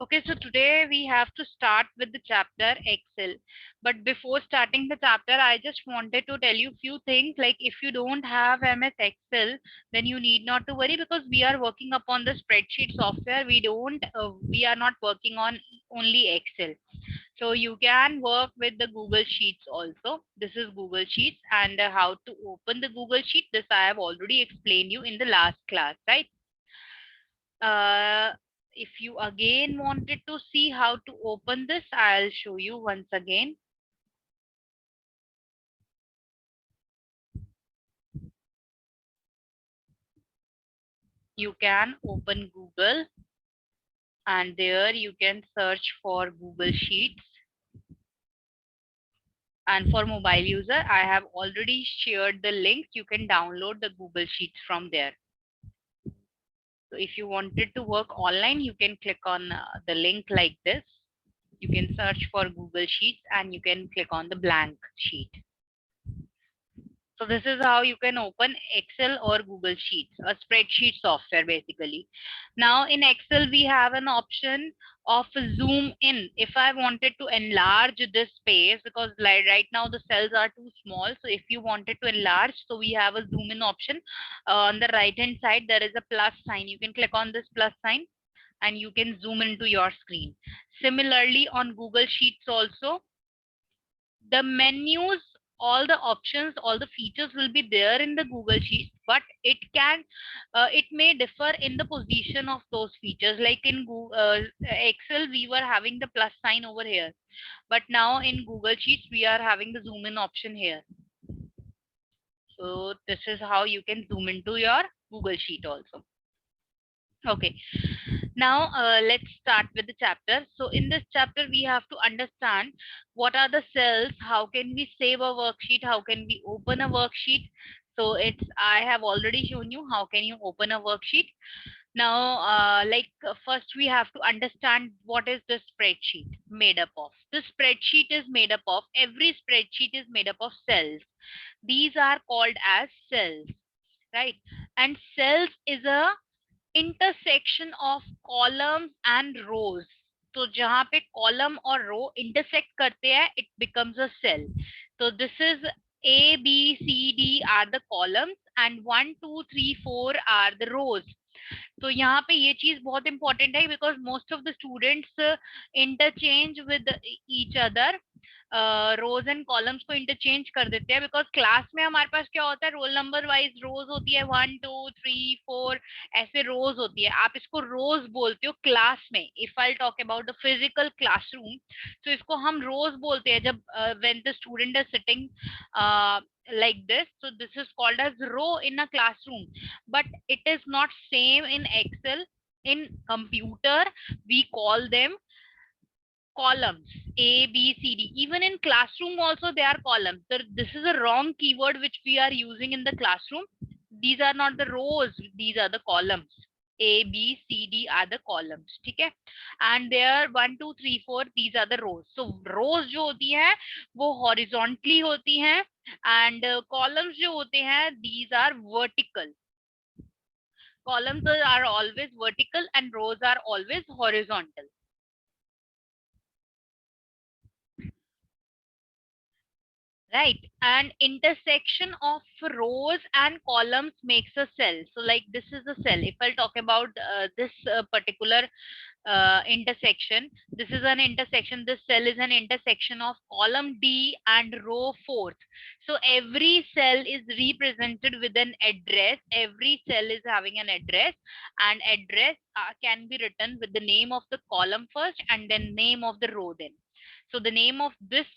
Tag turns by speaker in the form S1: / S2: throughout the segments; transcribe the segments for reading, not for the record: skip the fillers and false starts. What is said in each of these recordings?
S1: Okay, so today we have to start with the chapter Excel. But before starting the chapter, I just wanted to tell you few things. Like if you don't have MS Excel, then you need not to worry because we are working upon the spreadsheet software. We are not working on only Excel. So you can work with the Google Sheets also. This is Google Sheets, and how to open the Google Sheet. This I have already explained you in the last class, right? uh, if you again wanted to see how to open this, I'll show you once again. You can open Google and there you can search for Google Sheets. And for mobile user, I have already shared the link. You can download the Google Sheets from there. So if you wanted to work online, you can click on the link like this. You can search for Google Sheets and you can click on the blank sheet. So this is how you can open Excel or Google Sheets, a spreadsheet software basically. Now in Excel, we have an option of zoom in. If I wanted to enlarge this space, because like right now the cells are too small. So if you wanted to enlarge, so we have a zoom in option. On the right hand side, there is a plus sign. You can click on this plus sign and you can zoom into your screen. Similarly on Google Sheets also, the menus, all the options, all the features will be there in the Google Sheets, but it may differ in the position of those features. Like in Excel, we were having the plus sign over here, but now in Google Sheets, we are having the zoom in option here. So this is how you can zoom into your Google Sheet also. Okay, now let's start with the chapter. So in this chapter, we have to understand what are the cells, how can we save a worksheet, how can we open a worksheet. So I have already shown you how can you open a worksheet. Now, first we have to understand what is the spreadsheet made up of. The spreadsheet is made up of, every spreadsheet is made up of cells. These are called as cells, right? And cells is a intersection of columns and rows. तो जहाँ पे column और row intersect करते हैं, it becomes a cell. So this is A, B, C, D are the columns and 1, 2, 3, 4 are the rows. तो यहाँ पे ये चीज बहुत इंपॉर्टेंट है because most of the students interchange with each other, rows and columns को interchange कर देते हैं बिकॉज क्लास में हमारे पास क्या होता है, रोल नंबर वाइज रोज होती है, 1 2 3 4 ऐसे रोज होती है. आप इसको रोज बोलते हो क्लास में. If I talk about the physical classroom, तो इसको हम रोज बोलते हैं जब when the student is sitting like this. So this is called as row in a classroom, but it is not same in Excel. In computer, we call them columns, A, B, C, D. Even in classroom also they are columns. So this is a wrong keyword which we are using in the classroom. These are not the rows, these are the columns. A, B, C, D are the columns. ठीक है? And there 1, 2, 3, 4 these are the rows. So rows जो होती हैं वो horizontally होती हैं and columns जो होते हैं these are vertical. Columns are always vertical and rows are always horizontal. Right, and intersection of rows and columns makes a cell. So like this is a cell. If I'll talk about this particular intersection, this is an intersection, this cell is an intersection of column D and row 4th. So every cell is represented with an address. Every cell is having an address, and address can be written with the name of the column first and then name of the row then. So the name of this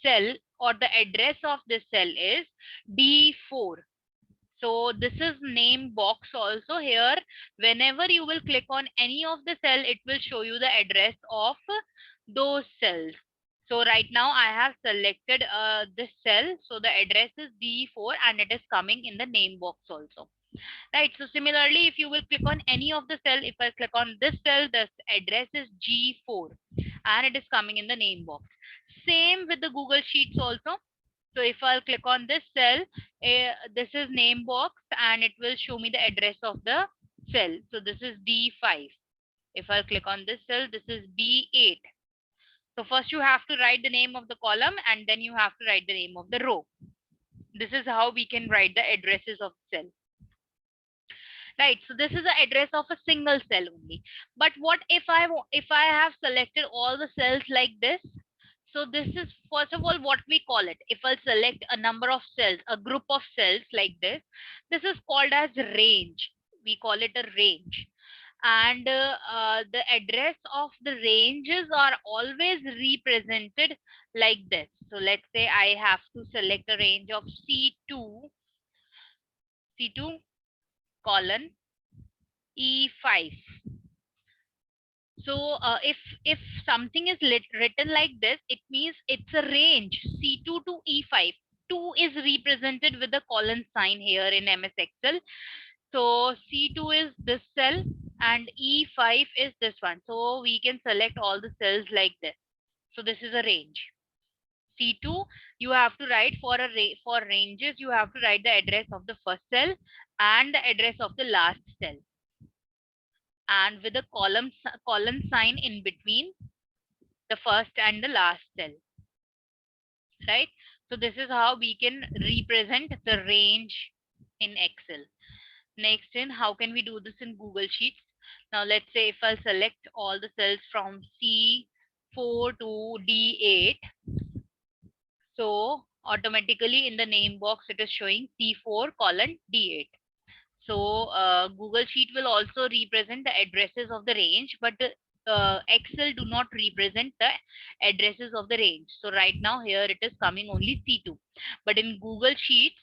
S1: cell or the address of this cell is D4. So this is name box also here. Whenever you will click on any of the cell, it will show you the address of those cells. So right now I have selected this cell. So the address is D4 and it is coming in the name box also. Right. So similarly, if you will click on any of the cell, if I click on this cell, the address is G4 and it is coming in the name box. Same with the Google Sheets also. So if I'll click on this cell, this is name box and it will show me the address of the cell. So this is D5. If I click on this cell, this is B8. So first you have to write the name of the column and then you have to write the name of the row. This is how we can write the addresses of the cell. Right, so this is the address of a single cell only. But what if I have selected all the cells like this? So this is first of all what we call it. If I select a number of cells, a group of cells like this is called as range. We call it a range. And the address of the ranges are always represented like this. So let's say I have to select a range of C2 colon E5. So if something is written like this, it means it's a range C2 to E5. 2 is represented with the colon sign here in MS Excel. So C2 is this cell and E5 is this one. So we can select all the cells like this. So this is a range. C2, you have to write for ranges, you have to write the address of the first cell and the address of the last cell, and with a colon sign in between the first and the last cell, right? So this is how we can represent the range in Excel. Next, in how can we do this in Google Sheets? Now let's say if I select all the cells from C4 to D8, so automatically in the name box it is showing C4 colon D8. So Google Sheet will also represent the addresses of the range, but Excel do not represent the addresses of the range. So right now here it is coming only C2, but in Google Sheets,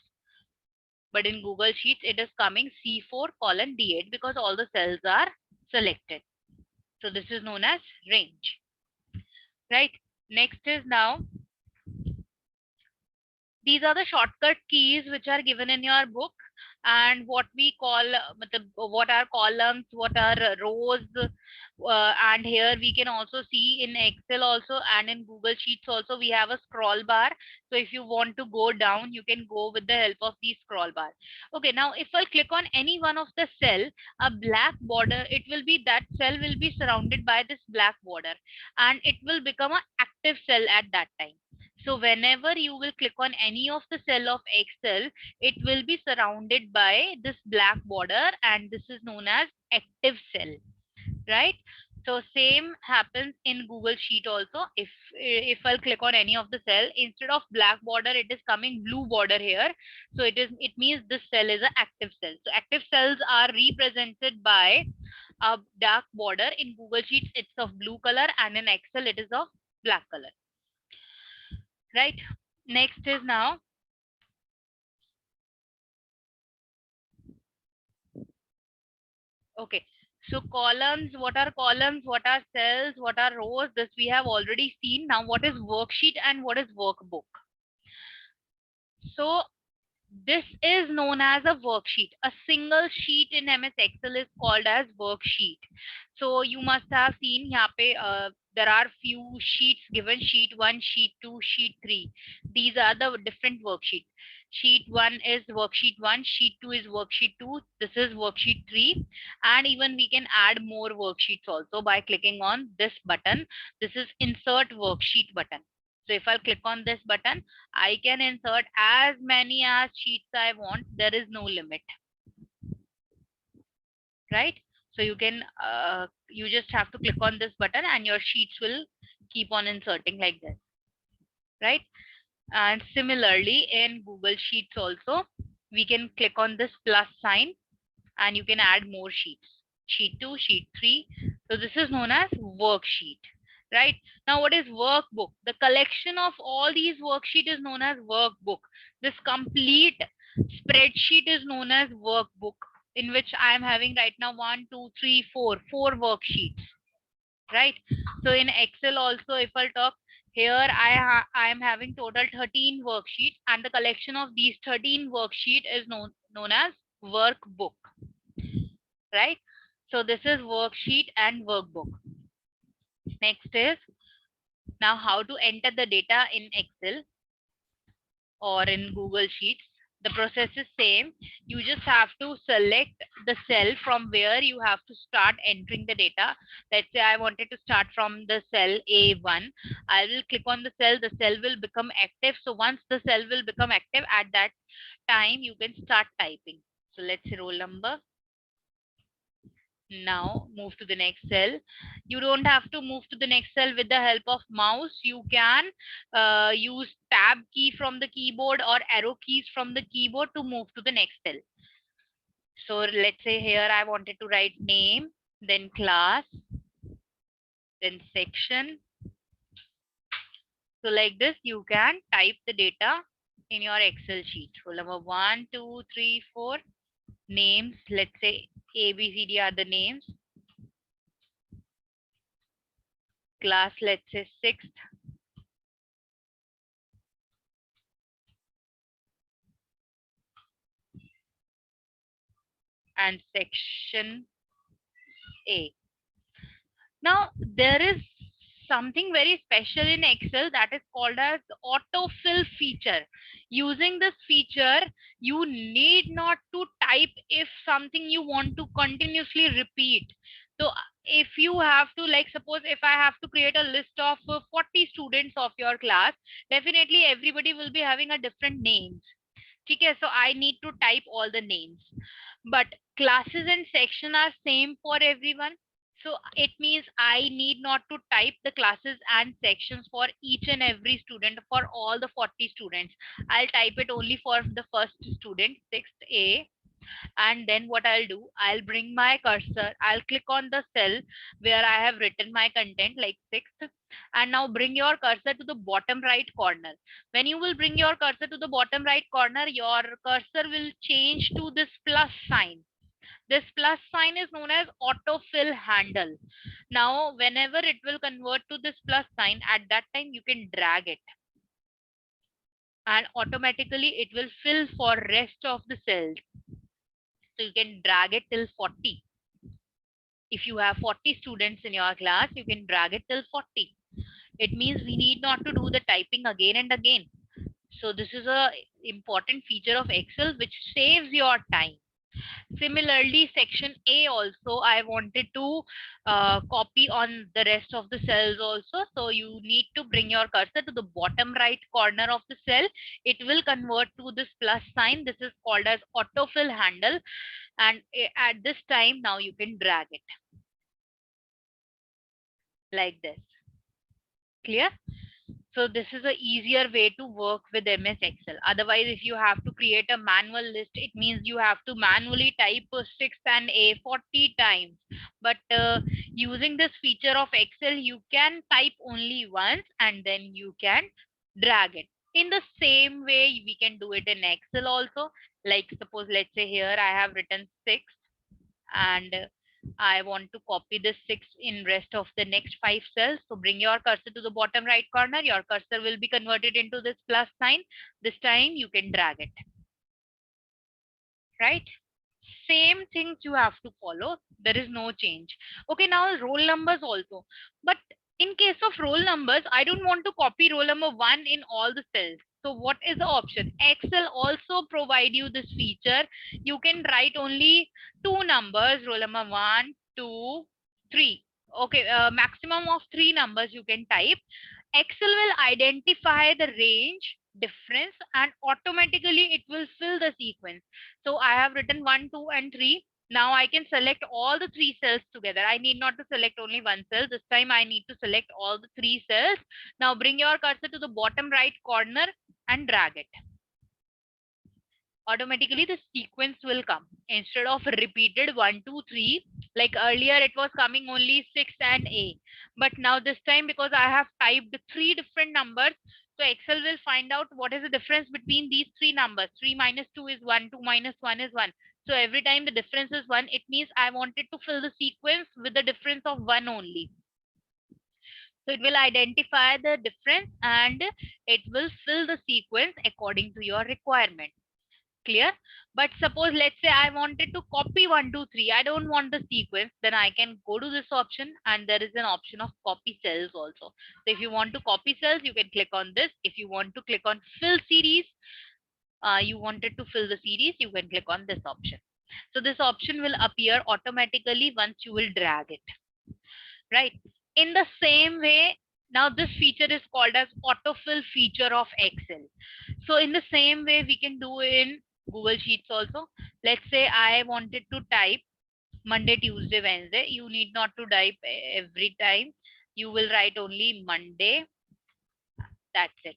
S1: it is coming C4 colon D8 because all the cells are selected. So this is known as range, right? Next is now, these are the shortcut keys which are given in your book, and what we call what are columns, what are rows, and here we can also see in Excel also and in Google Sheets also we have a scroll bar. So if you want to go down, you can go with the help of the scroll bar. Okay, now if I click on any one of the cell, a black border, it will be, that cell will be surrounded by this black border and it will become an active cell at that time. So whenever you will click on any of the cell of Excel, it will be surrounded by this black border and this is known as active cell, right? So same happens in Google Sheet also. If I'll click on any of the cell, instead of black border, it is coming blue border here. So it means this cell is an active cell. So active cells are represented by a dark border. In Google Sheets, it's of blue color, and in Excel, it is of black color. Right? Next is now, okay. So columns, what are columns, what are cells, what are rows? This we have already seen. Now what is worksheet and what is workbook? So this is known as a worksheet. A single sheet in MS Excel is called as worksheet. So you must have seen here there are few sheets given: sheet 1, sheet 2, sheet 3. These are the different worksheets. Sheet 1 is worksheet 1, sheet 2 is worksheet 2, this is worksheet 3, and even we can add more worksheets also by clicking on this button. This is insert worksheet button. So if I click on this button, I can insert as many as sheets I want. There is no limit, right? So you can, you just have to click on this button and your sheets will keep on inserting like this, right? And similarly in Google Sheets also, we can click on this plus sign and you can add more sheets. Sheet 2, sheet 3. So this is known as worksheet, right? Now what is workbook? The collection of all these worksheet is known as workbook. This complete spreadsheet is known as workbook, in which I am having right now 1, 2, 3, 4 worksheets, right? So in Excel also, if I'll talk here, I am having total 13 worksheets, and the collection of these 13 worksheet is known as workbook, right? So this is worksheet and workbook. Next is now how to enter the data in Excel or in Google Sheets. The process is same. You just have to select the cell from where you have to start entering the data. Let's say I wanted to start from the cell A1. I will click on the cell will become active. So once the cell will become active, at that time you can start typing. So let's say roll number. Now move to the next cell. You don't have to move to the next cell with the help of mouse. You can use tab key from the keyboard or arrow keys from the keyboard to move to the next cell. So let's say here I wanted to write name, then class, then section. So like this, you can type the data in your Excel sheet. Roll number 1, 2, 3, 4. Names, let's say A, B, C, D are the names. Class, let's say 6th. And section A. Now, there is something very special in Excel that is called as autofill feature. Using this feature, you need not to type if something you want to continuously repeat. So if you have to, like suppose if I have to create a list of 40 students of your class, definitely everybody will be having a different names. Okay, so I need to type all the names. But classes and section are same for everyone. So it means I need not to type the classes and sections for each and every student for all the 40 students. I'll type it only for the first student, 6th A. And then what I'll do, I'll bring my cursor, I'll click on the cell where I have written my content like 6th, and now bring your cursor to the bottom right corner. When you will bring your cursor to the bottom right corner, your cursor will change to this plus sign. This plus sign is known as autofill handle. Now whenever it will convert to this plus sign, at that time you can drag it and automatically it will fill for rest of the cells. So you can drag it till 40. If you have 40 students in your class, you can drag it till 40. It means we need not to do the typing again and again. So this is a important feature of Excel which saves your time. Similarly, section A also, I wanted to copy on the rest of the cells also. So you need to bring your cursor to the bottom right corner of the cell. It will convert to this plus sign. This is called as autofill handle. And at this time, now you can drag it like this. Clear? So this is a easier way to work with MS Excel. Otherwise, if you have to create a manual list, it means you have to manually type 6 and A 40 times. But using this feature of Excel, you can type only once and then you can drag it. In the same way, we can do it in Excel also. Like suppose, let's say here I have written 6 and I want to copy this 6 in rest of the next 5 cells. So bring your cursor to the bottom right corner. Your cursor will be converted into this plus sign. This time you can drag it. Right? Same things you have to follow. There is no change. Okay, now roll numbers also. But in case of roll numbers, I don't want to copy roll number 1 in all the cells. So what is the option? Excel also provide you this feature. You can write only 2 numbers, roll number 1, 2, 3. Okay, maximum of 3 numbers you can type. Excel will identify the range difference and automatically it will fill the sequence. So I have written 1, 2, and 3. Now I can select all the 3 cells together. I need not to select only one cell. This time I need to select all the 3 cells. Now bring your cursor to the bottom right corner and drag it. Automatically the sequence will come instead of repeated 1, 2, 3. Like earlier it was coming only 6 and A. But now this time, because I have typed 3 different numbers, so Excel will find out what is the difference between these 3 numbers. 3 minus 2 is 1, 2 minus 1 is 1. So every time the difference is 1, it means I wanted to fill the sequence with the difference of 1 only. So it will identify the difference and it will fill the sequence according to your requirement. Clear? But suppose let's say I wanted to copy 1, 2, 3. I don't want the sequence. Then I can go to this option and there is an option of copy cells also. So if you want to copy cells, you can click on this. If you want to click on fill series, you wanted to fill the series, you can click on this option. So this option will appear automatically once you will drag it, right? In the same way, now this feature is called as autofill feature of Excel. So in the same way, we can do in Google Sheets also. Let's say I wanted to type Monday, Tuesday, Wednesday. You need not to type every time. You will write only Monday. That's it.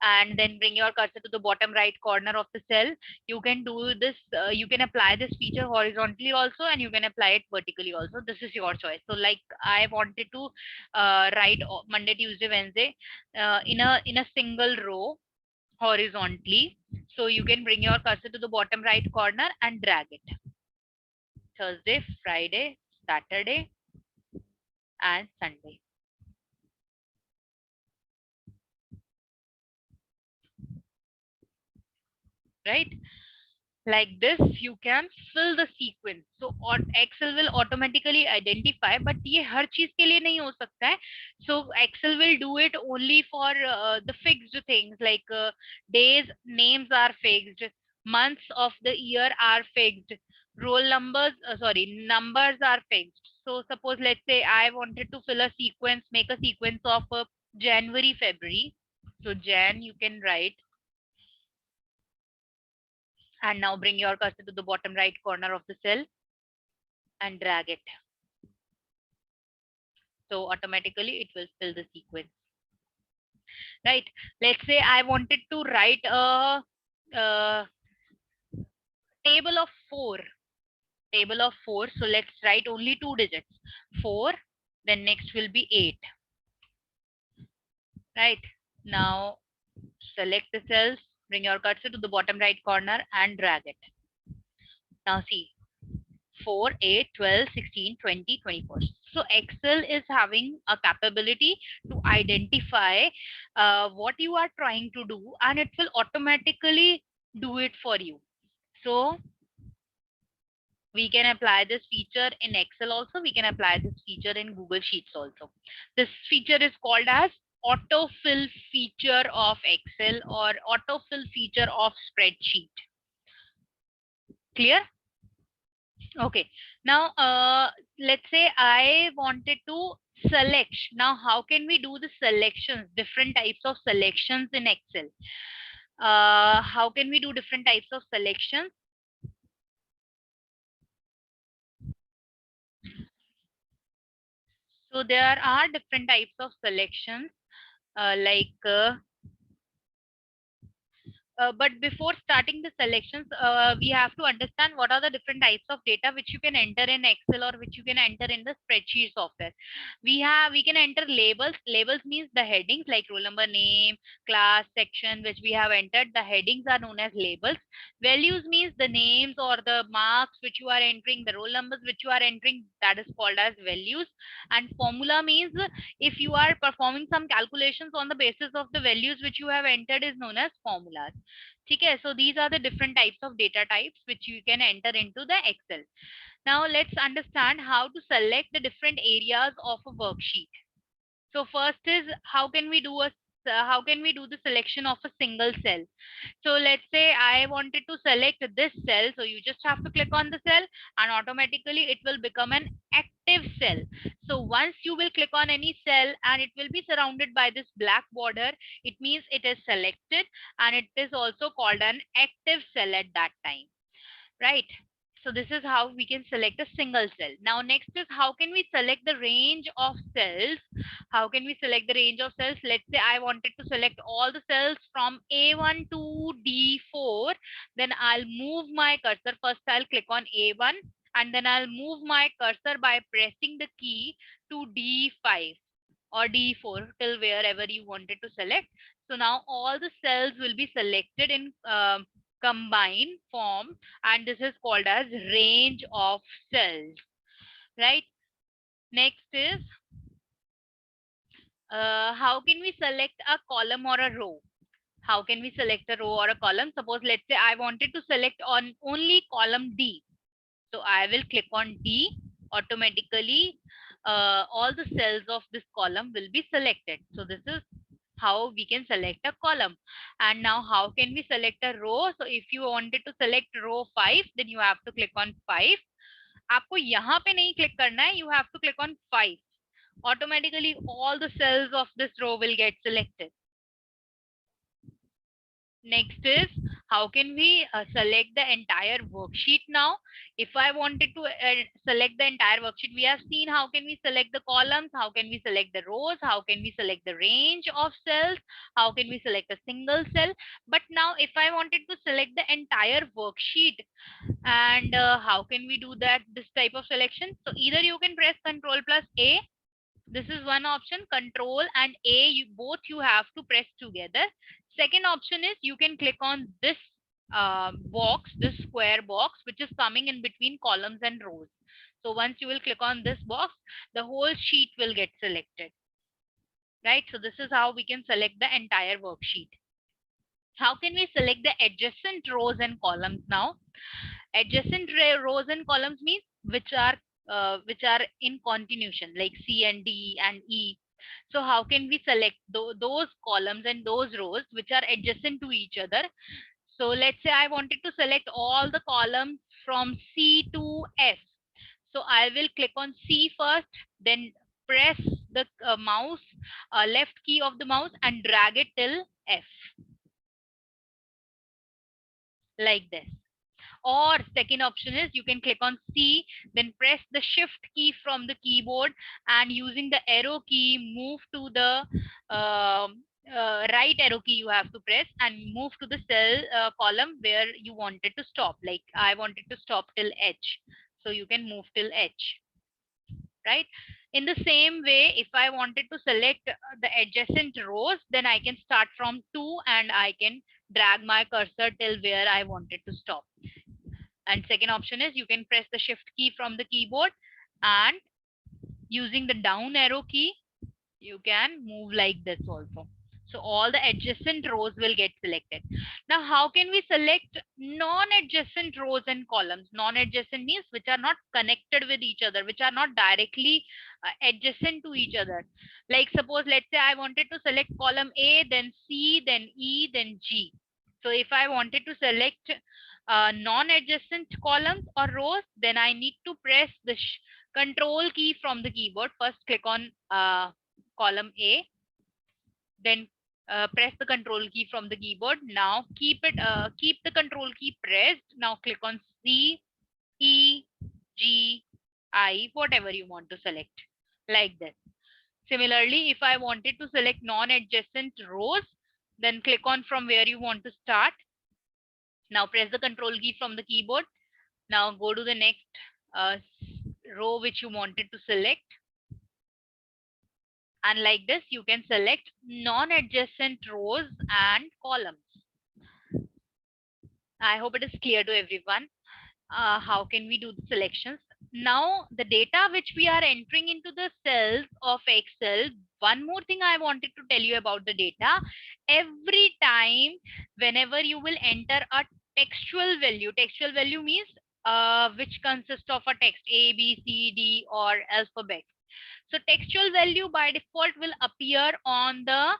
S1: And then bring your cursor to the bottom right corner of the cell. You can do this, you can apply this feature horizontally also, and you can apply it vertically also. This is your choice. So like I wanted to write Monday, Tuesday, Wednesday in a single row horizontally. So you can bring your cursor to the bottom right corner and drag it. Thursday, Friday, Saturday, and Sunday. Right? Like this, you can fill the sequence. So Excel will automatically identify, but ये हर चीज के लिए नहीं हो सकता है. So Excel will do it only for the fixed things, like days names are fixed, months of the year are fixed, roll numbers numbers are fixed. So suppose let's say I wanted to fill a sequence, make a sequence of January, February. So Jan you can write, and now bring your cursor to the bottom right corner of the cell and drag it. So automatically it will fill the sequence, right? Let's say I wanted to write a table of 4. So let's write only 2 digits, 4, then next will be 8, right? Now select the cells, bring your cursor to the bottom right corner and drag it. Now see, 4, 8, 12, 16, 20, 24. So Excel is having a capability to identify what you are trying to do, and it will automatically do it for you. So we can apply this feature in Excel also. We can apply this feature in Google Sheets also. This feature is called as autofill feature of Excel or autofill feature of spreadsheet. Clear? Okay. Now, let's say I wanted to select. Now, how can we do the selections, different types of selections in Excel? How can we do different types of selections? So there are different types of selections, but before starting the selections, we have to understand what are the different types of data which you can enter in Excel or which you can enter in the spreadsheet software. We can enter labels. Labels means the headings like roll number, name, class, section, which we have entered. The headings are known as labels. Values means the names or the marks which you are entering, the roll numbers which you are entering, that is called as values. And formula means if you are performing some calculations on the basis of the values which you have entered is known as formulas. Okay, so these are the different types of data types which you can enter into the Excel. Now let's understand how to select the different areas of a worksheet. So first is how can we do the selection of a single cell? So let's say I wanted to select this cell. So you just have to click on the cell and automatically it will become an active cell. So once you will click on any cell and it will be surrounded by this black border, it means it is selected and it is also called an active cell at that time, right? So this is how we can select a single cell. Now next is how can we select the range of cells? How can we select the range of cells? Let's say I wanted to select all the cells from A1 to D4. Then I'll move my cursor. First I'll click on A1 and then I'll move my cursor by pressing the key to D5 or D4 till wherever you wanted to select. So now all the cells will be selected in combined form, and this is called as range of cells, right? Next is how can we select a column or a row? How can we select a row or a column? Suppose let's say I wanted to select on only column D. So I will click on D. Automatically all the cells of this column will be selected. So this is how we can select a column. And now how can we select a row? So if you wanted to select row 5, then you have to click on 5. आपको यहाँ पे नहीं click करना है, you have to click on 5. Automatically all the cells of this row will get selected. Next is how can we select the entire worksheet now? If I wanted to select the entire worksheet, we have seen how can we select the columns, how can we select the rows, how can we select the range of cells, how can we select a single cell. But now if I wanted to select the entire worksheet, and how can we do that, this type of selection? So either you can press Control plus A. This is one option. Control and A, both you have to press together. Second option is you can click on this box, this square box, which is coming in between columns and rows. So once you will click on this box, the whole sheet will get selected. Right? So this is how we can select the entire worksheet. How can we select the adjacent rows and columns now? Adjacent rows and columns means which are in continuation, like C and D and E. So how can we select those columns and those rows which are adjacent to each other? So let's say I wanted to select all the columns from C to F. So I will click on C first, then press the mouse, left key of the mouse, and drag it till F, like this. Or second option is you can click on C, then press the shift key from the keyboard, and using the arrow key move to the right arrow key you have to press and move to the cell column where you wanted to stop. Like I wanted to stop till H, so you can move till H, right? In the same way, if I wanted to select the adjacent rows, then I can start from 2 and I can drag my cursor till where I wanted to stop. And second option is you can press the shift key from the keyboard, and using the down arrow key, you can move like this also. So all the adjacent rows will get selected. Now, how can we select non-adjacent rows and columns? Non-adjacent means which are not connected with each other, which are not directly adjacent to each other. Like suppose, let's say I wanted to select column A, then C, then E, then G. So if I wanted to select non-adjacent columns or rows, then I need to press the control key from the keyboard. First click on column A, then press the control key from the keyboard. Now keep the control key pressed. Now click on C, E, G, I, whatever you want to select, like this. Similarly, if I wanted to select non-adjacent rows, then click on from where you want to start. Now press the control key from the keyboard. Now go to the next row which you wanted to select. And like this, you can select non-adjacent rows and columns. I hope it is clear to everyone. How can we do the selections? Now, the data which we are entering into the cells of Excel, one more thing I wanted to tell you about the data. Every time, whenever you will enter a textual value means which consists of a text A, B, C, D, or alphabet. So textual value by default will appear on the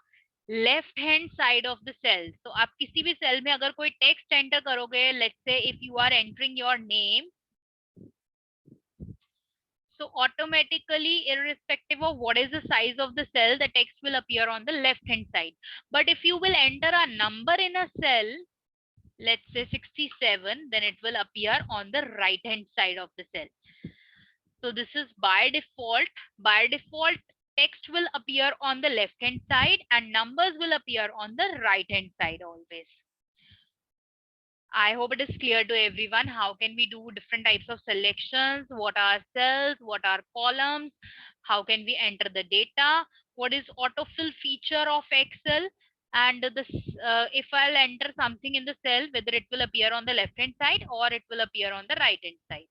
S1: left hand side of the cell. तो आप किसी भी cell में अगर कोई text enter करोगे, let's say if you are entering your name, so automatically irrespective of what is the size of the cell, the text will appear on the left hand side. But if you will enter a number in a cell, let's say 67, then it will appear on the right hand side of the cell. So this is by default. By default, text will appear on the left hand side and numbers will appear on the right hand side always. I hope it is clear to everyone. How can we do different types of selections? What are cells? What are columns? How can we enter the data? What is autofill feature of Excel? And this, if I'll enter something in the cell, whether it will appear on the left hand side or it will appear on the right hand side.